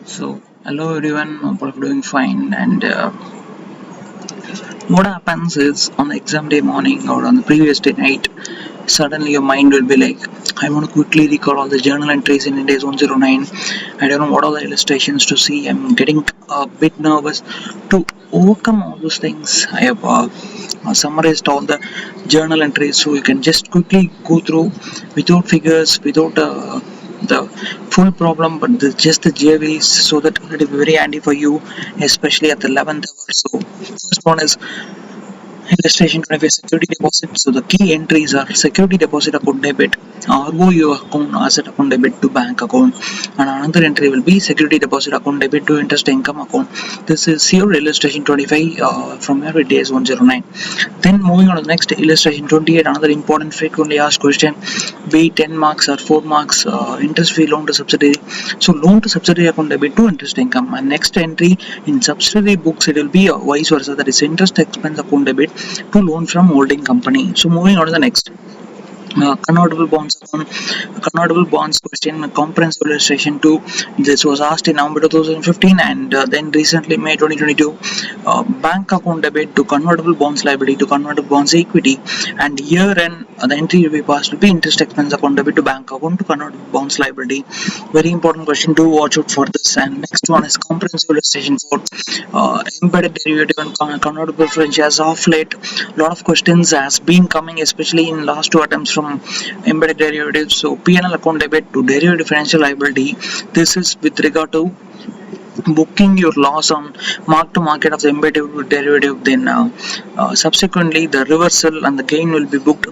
So, hello everyone, hope you're doing fine. And what happens is on the exam day morning or on the previous day night, suddenly your mind will be like, I want to quickly recall all the journal entries in Ind AS 109. I don't know what are the illustrations to see. I'm getting a bit nervous. To overcome all those things, I have summarized all the journal entries so you can just quickly go through without figures, without the full problem, but just the JVs, so that it will be very handy for you, especially at the 11th hour. So, first one is illustration 25, security deposit. So the key entries are security deposit account debit, ROU account asset account debit to bank account, and another entry will be security deposit account debit to interest income account. This is your illustration 25 from your days 109. Then moving on to the next illustration 28, another important frequently asked question, be 10 marks or 4 marks, interest free loan to subsidiary. So loan to subsidiary account debit to interest income, and next entry in subsidiary books it will be vice versa, that is interest expense account debit to loan from holding company. So moving on to the next. Convertible bonds account, convertible bonds question, comprehensive illustration 2. This was asked in November 2015, and then recently May 2022. Bank account debit to convertible bonds liability to convertible bonds equity, and year end the entry will be passed will be interest expense account debit to bank account to convertible bonds liability. Very important question to watch out for this. And next one is comprehensive illustration 4. Embedded derivative and convertible preference shares. Off late, a lot of questions has been coming, especially in last two attempts from embedded derivatives. So P&L account debit to derivative financial liability. This is with regard to booking your loss on mark to market of the embedded derivative. Then subsequently the reversal and the gain will be booked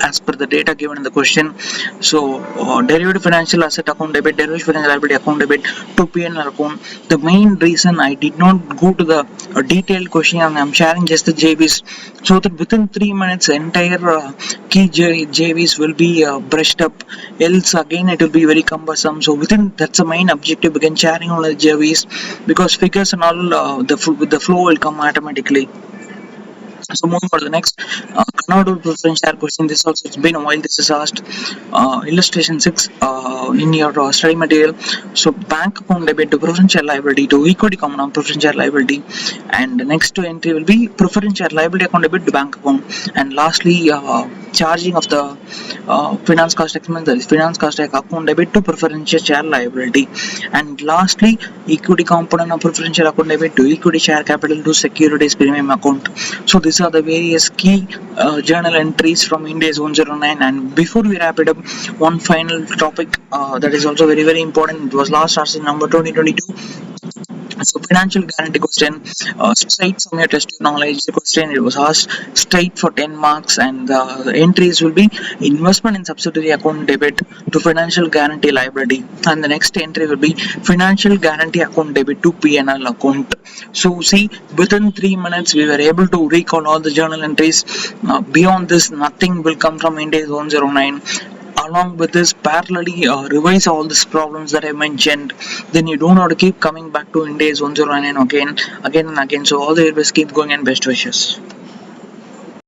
as per the data given in the question. So derivative financial asset account debit, derivative financial liability account debit to P&L account. The main reason I did not go to the detailed question and I'm sharing just the JVs, so that within 3 minutes entire key JVs will be brushed up, else again it will be very cumbersome. So within, that's the main objective, again sharing all the JVs, because figures and all the flow will come automatically. So moving on to the next, convertible preference share question. This also, it's been a while this is asked. Illustration 6 in your study material. So bank account debit to preference share liability to equity common on preference share liability, and the next two entry will be preference share liability account debit to bank account, and lastly charging of the finance cost expense, that is finance cost account debit to preference share liability, and lastly equity component of preference share account debit to equity share capital to securities premium account. So these are the various key journal entries from Ind AS 109. And before we wrap it up, one final topic that is also very important. It was last asked in number 2022. So financial guarantee question, straight from your test knowledge question. It was asked straight for 10 marks, and the entries will be investment in subsidiary account debit to financial guarantee liability, and the next entry will be financial guarantee account debit to P&L account. So see, within 3 minutes we were able to recall all the journal entries. Beyond this, nothing will come from Ind AS 109. Along with this, parallelly revise all these problems that I mentioned. Then you don't have to keep coming back to Ind AS 109 again and again. So all the way, keep going, and best wishes.